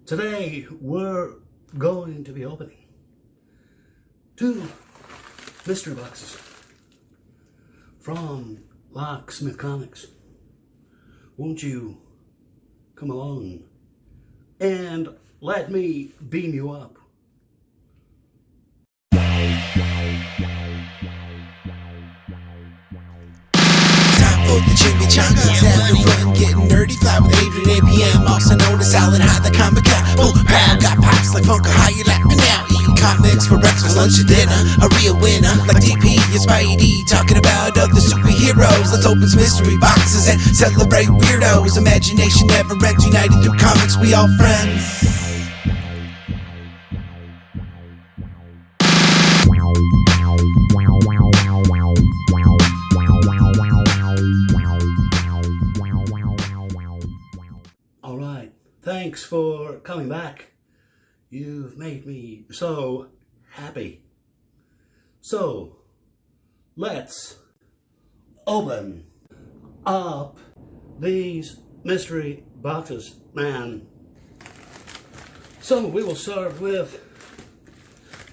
Today we're going to be opening 2 mystery boxes from Locksmith Comics. Won't you come along and let me beam you up? For the chimichanga, have the fun, getting nerdy, fly with Adrian 8 p.m. Also known as Salad High, the comic guy. Boom, pow, got pops like Funker, how you like me now? Eating comics for breakfast, lunch, and dinner. A real winner, like DP and Spidey, talking about other superheroes. Let's open some mystery boxes and celebrate weirdos. Imagination never ends, united through comics, we all friends. Alright, thanks for coming back. You've made me so happy. So, let's open up these mystery boxes, man. So, we will start with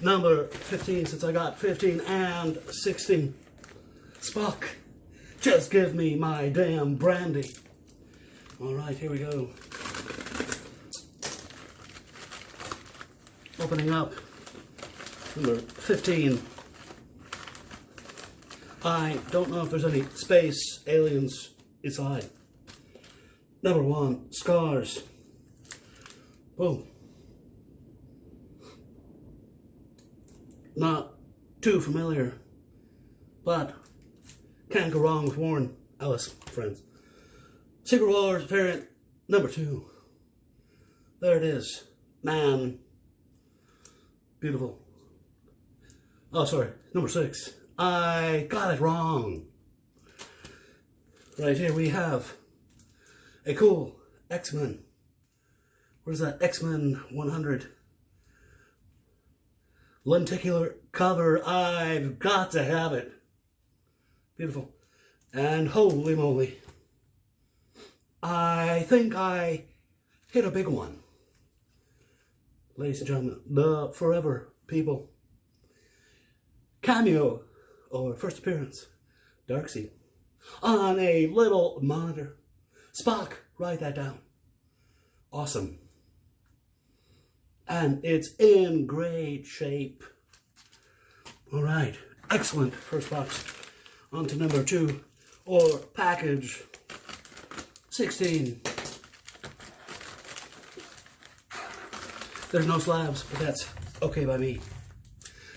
number 15, since I got 15 and 16. Spock, just give me my damn brandy. Alright, here we go. Opening up number 15. I don't know if there's any space aliens inside. Number 1, Scars. Boom. Not too familiar, but can't go wrong with Warren Ellis, friends. Secret Wars variant number 2. There it is. Man. Beautiful. Oh, sorry. Number 6. I got it wrong. Right here we have a cool X-Men. Where's that? X-Men 100. Lenticular cover. I've got to have it. Beautiful. And holy moly, I think I hit a big one. Ladies and gentlemen, the Forever People. Cameo, or first appearance, Darkseid. On a little monitor. Spock, write that down. Awesome. And it's in great shape. Alright, excellent first box. On to number 2, or package 16. There's no slabs, but that's okay by me.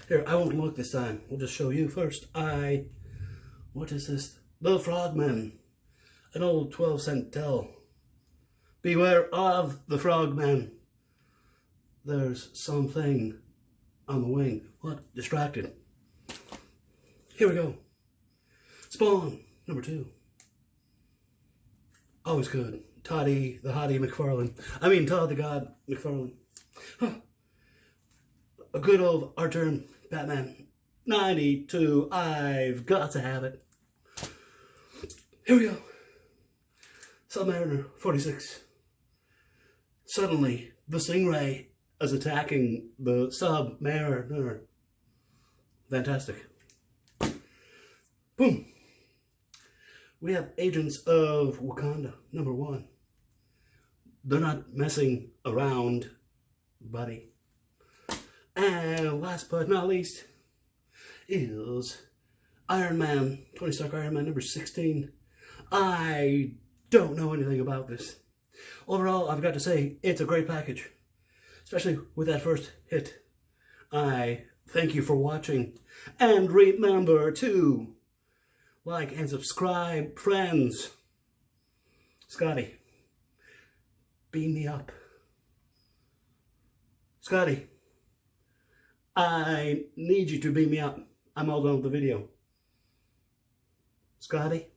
Here, I won't look this time. We'll just show you first. What is this? The Frogman. An old 12-cent tell. Beware of the Frogman. There's something on the wing. What? Distracted. Here we go. Spawn, number 2. Always good. Toddy the Hottie McFarlane. I mean, Todd the God McFarlane. Huh. A good old Arthur Batman 92. I've got to have it. Here we go. Submariner 46. Suddenly, the Stingray is attacking the Submariner. Fantastic. Boom. We have Agents of Wakanda, number 1. They're not messing around, buddy. And last but not least is Iron Man, Tony Stark Iron Man number 16. I don't know anything about this. Overall, I've got to say, it's a great package, especially with that first hit. I thank you for watching, and remember to like and subscribe, friends. Scotty, beam me up. Scotty, I need you to beam me up. I'm all done with the video. Scotty?